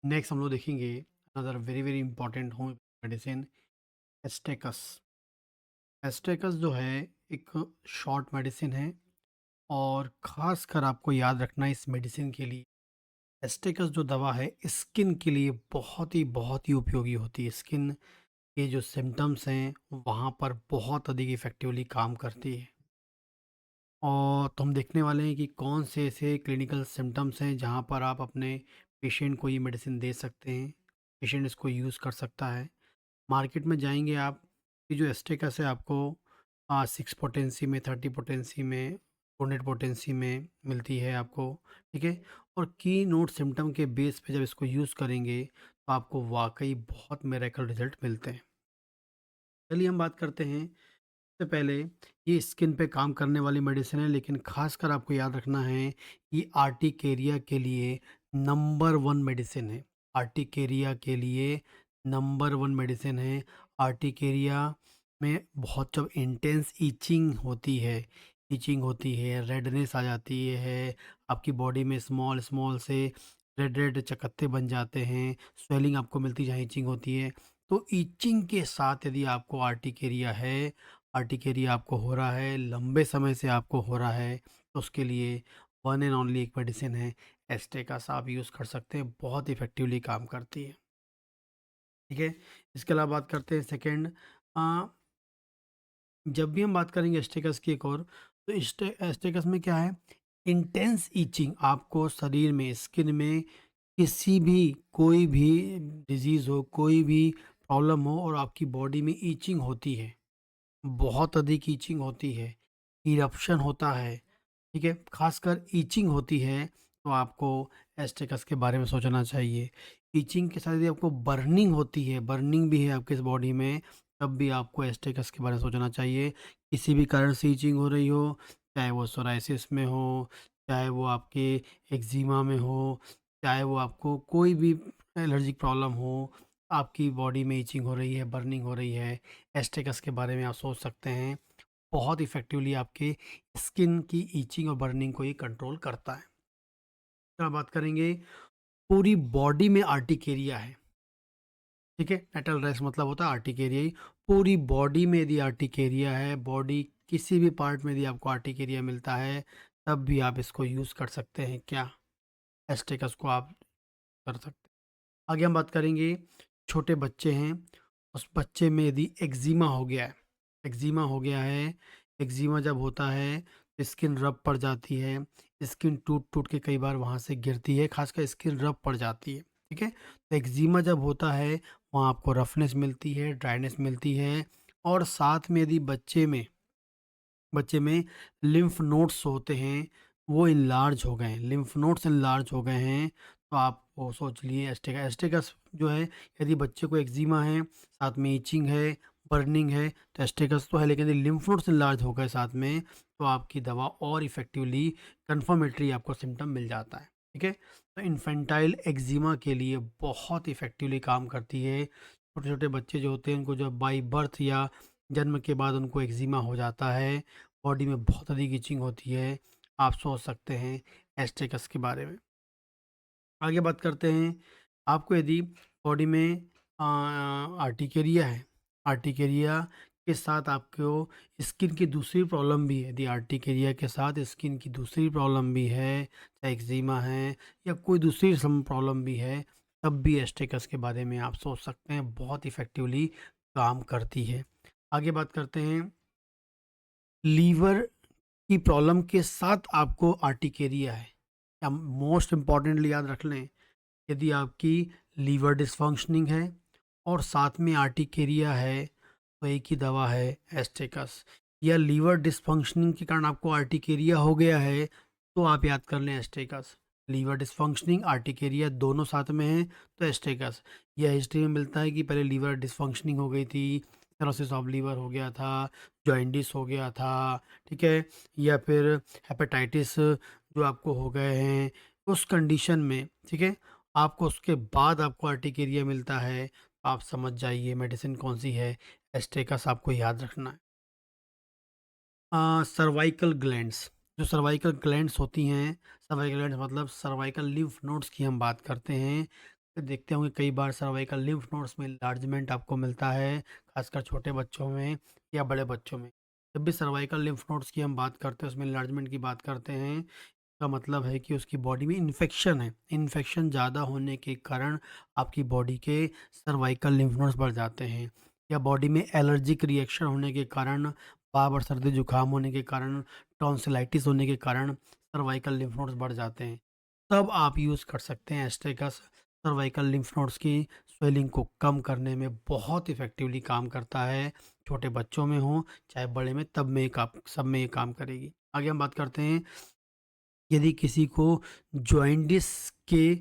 Next हम लोग देखेंगे another very very important home medicine, एस्टेकस। एस्टेकस जो है एक शॉर्ट मेडिसिन है और ख़ास कर आपको याद रखना है इस मेडिसिन के लिए। एस्टेकस जो दवा है स्किन के लिए बहुत ही उपयोगी होती है। स्किन के जो सिम्टम्स हैं वहाँ पर बहुत अधिक इफ़ेक्टिवली काम करती है। और तो हम देखने वाले हैं कि कौन से ऐसे क्लिनिकल सिम्टम्स हैं जहाँ पर आप अपने पेशेंट को ये मेडिसिन दे सकते हैं। पेशेंट इसको यूज़ कर सकता है। मार्केट में जाएँगे आप, ये जो एस्टेकस है आपको 6 पोटेंसी में, 30 पोटेंसी में, 200 पोटेंसी में मिलती है आपको, ठीक है? और की नोट सिम्पटम के बेस पे जब इसको यूज़ करेंगे, तो आपको वाक़ई बहुत मिरेकल रिज़ल्ट मिलते हैं। चलिए हम बात करते हैं, सबसे पहले ये स्किन पे काम करने वाली मेडिसिन है, लेकिन ख़ासकर आपको याद रखना है, ये आर्टिकेरिया के लिए नंबर 1 मेडिसिन है। आर्टिकेरिया के लिए नंबर 1 मेडिसिन है। आर्टिकेरिया में बहुत जब इंटेंस इचिंग होती है, रेडनेस आ जाती है, आपकी बॉडी में स्मॉल-स्मॉल से रेड-रेड चकत्ते बन जाते हैं, स्वेलिंग आपको मिलती है जहाँ इचिंग होती है। तो इचिंग के साथ यदि आपको आर्टिकेरिया है, आर्टिकेरिया आपको हो रहा है, लंबे समय से आपको हो रहा है, तो उसके लिए वन एंड ओनली एक मेडिसिन है, एस्टेकास आप यूज़ कर सकते हैं, बहुत इफ़ेक्टिवली काम करती है, ठीक है? इसके अलावा बात करते हैं सेकंड, अ, जब भी हम बात करेंगे एस्टेकस की एक और, तो एस्टेकस में क्या है, इंटेंस ईचिंग आपको शरीर में, स्किन में किसी भी कोई भी डिज़ीज़ हो, कोई भी प्रॉब्लम हो और आपकी बॉडी में ईचिंग होती है, बहुत अधिक ईचिंग होती है, इरप्शन होता है, ठीक है? ख़ासकर ईचिंग होती है, तो आपको एस्टेकस के बारे में सोचना चाहिए। ईचिंग के साथ यदि आपको बर्निंग होती है, बर्निंग भी है आपके इस बॉडी में, तब भी आपको एस्टेकस के बारे में सोचना चाहिए। किसी भी कारण से ईचिंग हो रही हो, चाहे वो सोराइसिस में हो, चाहे वो आपके एक्जिमा में हो, चाहे वो आपको कोई भी एलर्जिक प्रॉब्लम हो, आपकी बॉडी में ईचिंग हो रही है, बर्निंग हो रही है, एस्टेकस के बारे में आप सोच सकते हैं। बहुत इफ़ेक्टिवली आपके स्किन की इचिंग और बर्निंग को ये कंट्रोल करता है। अब बात करेंगे, पूरी बॉडी में आर्टिकेरिया है, ठीक है? नाटल रेस्ट मतलब होता है आर्टिकेरिया ही। पूरी बॉडी में यदि आर्टिकेरिया है, बॉडी किसी भी पार्ट में यदि आपको आर्टिकेरिया मिलता है, तब भी आप इसको यूज़ कर सकते हैं। क्या? एस्टेकस को आप कर सकते हैं। आगे हम बात करेंगे, छोटे बच्चे हैं, उस बच्चे में यदि एक्जिमा हो गया है, एक्जिमा हो गया है, एक्जिमा जब होता है तो स्किन रफ पड़ जाती है, स्किन टूट-टूट के कई बार वहाँ से गिरती है, ख़ासकर स्किन रफ पड़ जाती है, ठीक है? तो एक्जिमा जब होता है, वहाँ आपको रफनेस मिलती है, ड्राइनेस मिलती है और साथ में यदि बच्चे में लिम्फ नोड्स होते हैं, वो इनलार्ज हो गए हैं, लिम्फ नोड्स इनलार्ज हो गए हैं, तो आप वो सोच लिए एस्टेगस जो है, यदि बच्चे को एक्जिमा है, साथ में इचिंग है, बर्निंग है, तो एस्टेगस तो है, लेकिन यदि लिम्फ नोड्स इनलार्ज हो गए साथ में, तो आपकी दवा और इफ़ेक्टिवली कन्फर्मेटरी आपको सिम्पटम मिल जाता है, ठीक है? तो इन्फेंटाइल एक्जिमा के लिए बहुत इफ़ेक्टिवली काम करती है। छोटे-छोटे बच्चे जो होते हैं, उनको जब बाय बर्थ या जन्म के बाद उनको एक्जिमा हो जाता है, बॉडी में बहुत अधिक इचिंग होती है, आप सोच सकते हैं एस्टेकस के बारे में। आगे बात करते हैं, आपको यदि बॉडी में आर्टिकेरिया है, आर्टिकेरिया के साथ आपको स्किन की दूसरी प्रॉब्लम भी है, यदि आर्टिकेरिया के साथ स्किन की दूसरी प्रॉब्लम भी है, चाहे एक्जिमा है या कोई दूसरी सम प्रॉब्लम भी है, तब भी एस्टेकस के बारे में आप सोच सकते हैं, बहुत इफ़ेक्टिवली काम करती है। आगे बात करते हैं, लीवर की प्रॉब्लम के साथ आपको आर्टिकेरिया है, या मोस्ट इम्पॉर्टेंटली याद रख लें, यदि आपकी लीवर डिसफंक्शनिंग है और साथ में आर्टिकेरिया है, तो एक ही दवा है एस्टेकस। या लीवर डिसफंक्शनिंग के कारण आपको आर्टिकेरिया हो गया है, तो आप याद कर लें एस्टेकस। लीवर डिसफंक्शनिंग आर्टिकेरिया दोनों साथ में हैं, तो एस्टेकस। यह हिस्ट्री में मिलता है कि पहले लीवर डिसफंक्शनिंग हो गई थी, सिरोसिस ऑफ लीवर हो गया था, जॉइंडिस हो गया था, ठीक है? या फिर हेपेटाइटिस जो आपको हो गए हैं, उस कंडीशन में, ठीक है? आपको उसके बाद आपको आर्टिकेरिया मिलता है, तो आप समझ जाइए मेडिसिन कौन-सी है, एस्टेकस आपको याद रखना है। सर्वाइकल ग्लैंड्स, जो सर्वाइकल ग्लैंड्स होती हैं, सर्वाइकल ग्लैंड्स मतलब सर्वाइकल लिम्फ नोड्स की हम बात करते हैं। फिर देखते होंगे कई बार सर्वाइकल लिम्फ नोड्स में इन्लार्जमेंट आपको मिलता है, खासकर छोटे बच्चों में या बड़े बच्चों में। जब भी सर्वाइकल लिम्फ नोड्स की हम बात करते हैं, उसमें इन्लार्जमेंट की बात करते हैं, का मतलब है कि उसकी बॉडी में इन्फेक्शन है। इन्फेक्शन ज़्यादा होने के कारण आपकी बॉडी के सर्वाइकल लिम्फ नोड्स बढ़ जाते हैं, या बॉडी में एलर्जिक रिएक्शन होने के कारण, बार-बार सर्दी जुकाम होने के कारण, टॉन्सिलाइटिस होने के कारण सर्वाइकल लिम्फ नोड्स बढ़ जाते हैं। तब आप यूज़ कर सकते हैं एस्टेगस। सर्वाइकल लिम्फ नोड्स की स्वेलिंग को कम करने में बहुत इफ़ेक्टिवली काम करता है। छोटे बच्चों में हो, चाहे बड़े में, तब में ये काम सब में ये काम करेगी। आगे हम बात करते हैं, यदि किसी को जॉइंटिस के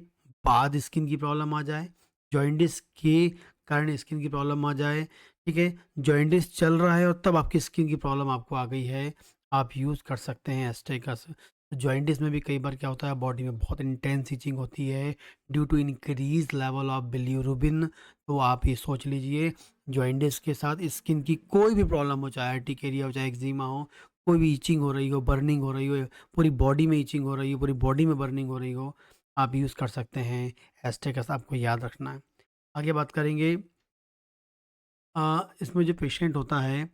बाद स्किन की प्रॉब्लम आ जाए, जॉइंटिस के कारण स्किन की प्रॉब्लम आ जाए, ठीक है? जॉइंटिस चल रहा है और तब आपकी स्किन की प्रॉब्लम आपको आ गई है, आप यूज़ कर सकते हैं एस्टेगस। जॉइंटिस में भी कई बार क्या होता है, बॉडी में बहुत इंटेंस इचिंग होती है due to increase level of bilirubin. तो आप ये सोच लीजिए, जॉइंटिस के साथ स्किन की कोई भी प्रॉब्लम हो, चाहे अर्टिकेरिया हो, चाहे एक्जिमा हो, कोई भी इचिंग हो रही हो, बर्निंग हो रही हो, पूरी बॉडी में इचिंग हो रही हो, पूरी बॉडी में बर्निंग हो रही हो, आप यूज़ कर सकते हैं एस्टेगस। आपको याद रखना है। आगे बात करेंगे, इसमें जो पेशेंट होता है,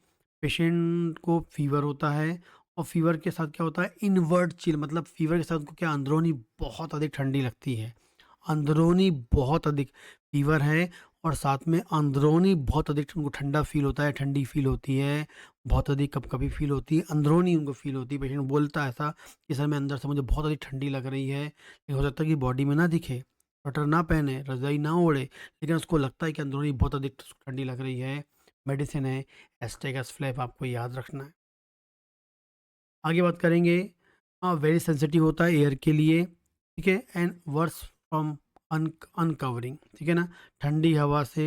पेशेंट को फ़ीवर होता है, और फ़ीवर के साथ क्या होता है, इनवर्ट चिल, मतलब फ़ीवर के साथ उनको क्या, अंदरूनी बहुत अधिक ठंडी लगती है। अंदरूनी बहुत अधिक फ़ीवर है, और साथ में अंदरूनी बहुत अधिक उनको ठंडा फ़ील होता है, ठंडी फ़ील होती है, बहुत अधिक कँपकँपी फ़ील होती है, अंदरूनी उनको फ़ील होती है। पेशेंट बोलता है ऐसा कि सर मैं अंदर से मुझे बहुत अधिक ठंडी लग रही है। लेकिन हो सकता है कि बॉडी में ना दिखे, स्वेटर ना पहने, रज़ाई ना ओढ़े, लेकिन उसको लगता है कि अंदरूनी बहुत अधिक ठंडी लग रही है। मेडिसिन है एस्टेगस फ्लैप, आपको याद रखना है। आगे बात करेंगे, वेरी सेंसिटिव होता है एयर के लिए, ठीक है? एंड वर्स फ्रॉम अनकवरिंग, ठीक है ना? ठंडी हवा से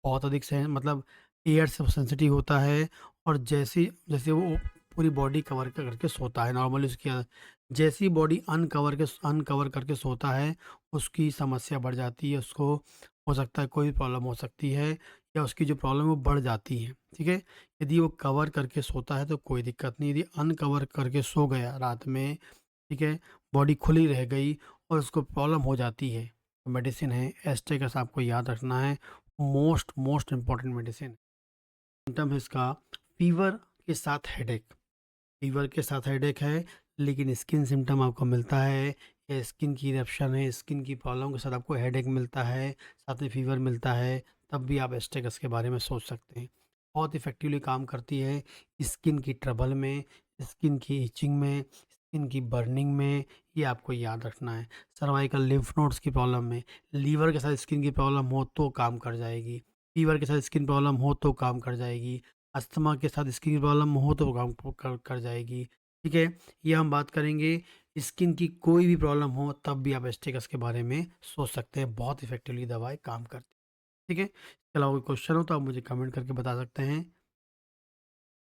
बहुत अधिक से, मतलब एयर से सेंसिटिव होता है, और जैसे जैसे वो पूरी बॉडी कवर करके सोता है, नॉर्मली उसकी जैसी बॉडी अनकवर करके सोता है, उसकी समस्या बढ़ जाती है। उसको हो सकता है कोई प्रॉब्लम हो सकती है, या उसकी जो प्रॉब्लम है वो बढ़ जाती है, ठीक है? यदि वो कवर करके सोता है तो कोई दिक्कत नहीं, यदि अनकवर करके सो गया रात में, ठीक है, बॉडी खुली रह गई और उसको प्रॉब्लम हो जाती है, तो मेडिसिन है एस्टेगस, आपको याद रखना है। Most most important medicine. Symptom है इसका, फीवर के साथ हेडेक, फीवर के साथ हेडेक है, लेकिन स्किन सिम्टम आपको मिलता है, या स्किन की इरप्शन है, स्किन की प्रॉब्लम के साथ आपको हेडेक मिलता है, साथ में फीवर मिलता है, तब भी आप एस्टेगस के बारे में सोच सकते हैं। बहुत इफ़ेक्टिवली काम करती है स्किन की ट्रबल में, स्किन की इचिंग में, स्किन की बर्निंग में, ये आपको याद रखना है। सर्वाइकल लिम्फ नोड्स की प्रॉब्लम में, लीवर के साथ स्किन की प्रॉब्लम हो तो काम कर जाएगी, फीवर के साथ स्किन प्रॉब्लम हो तो काम कर जाएगी, अस्थमा के साथ स्किन की प्रॉब्लम हो तो काम कर जाएगी, ठीक है? ये हम बात करेंगे, स्किन की कोई भी प्रॉब्लम हो तब भी आप एस्टेगस के बारे में सोच सकते हैं, बहुत इफ़ेक्टिवली दवाएँ काम करती हैं, ठीक है? इसके अलावा कोई क्वेश्चन हो तो आप मुझे कमेंट करके बता सकते हैं।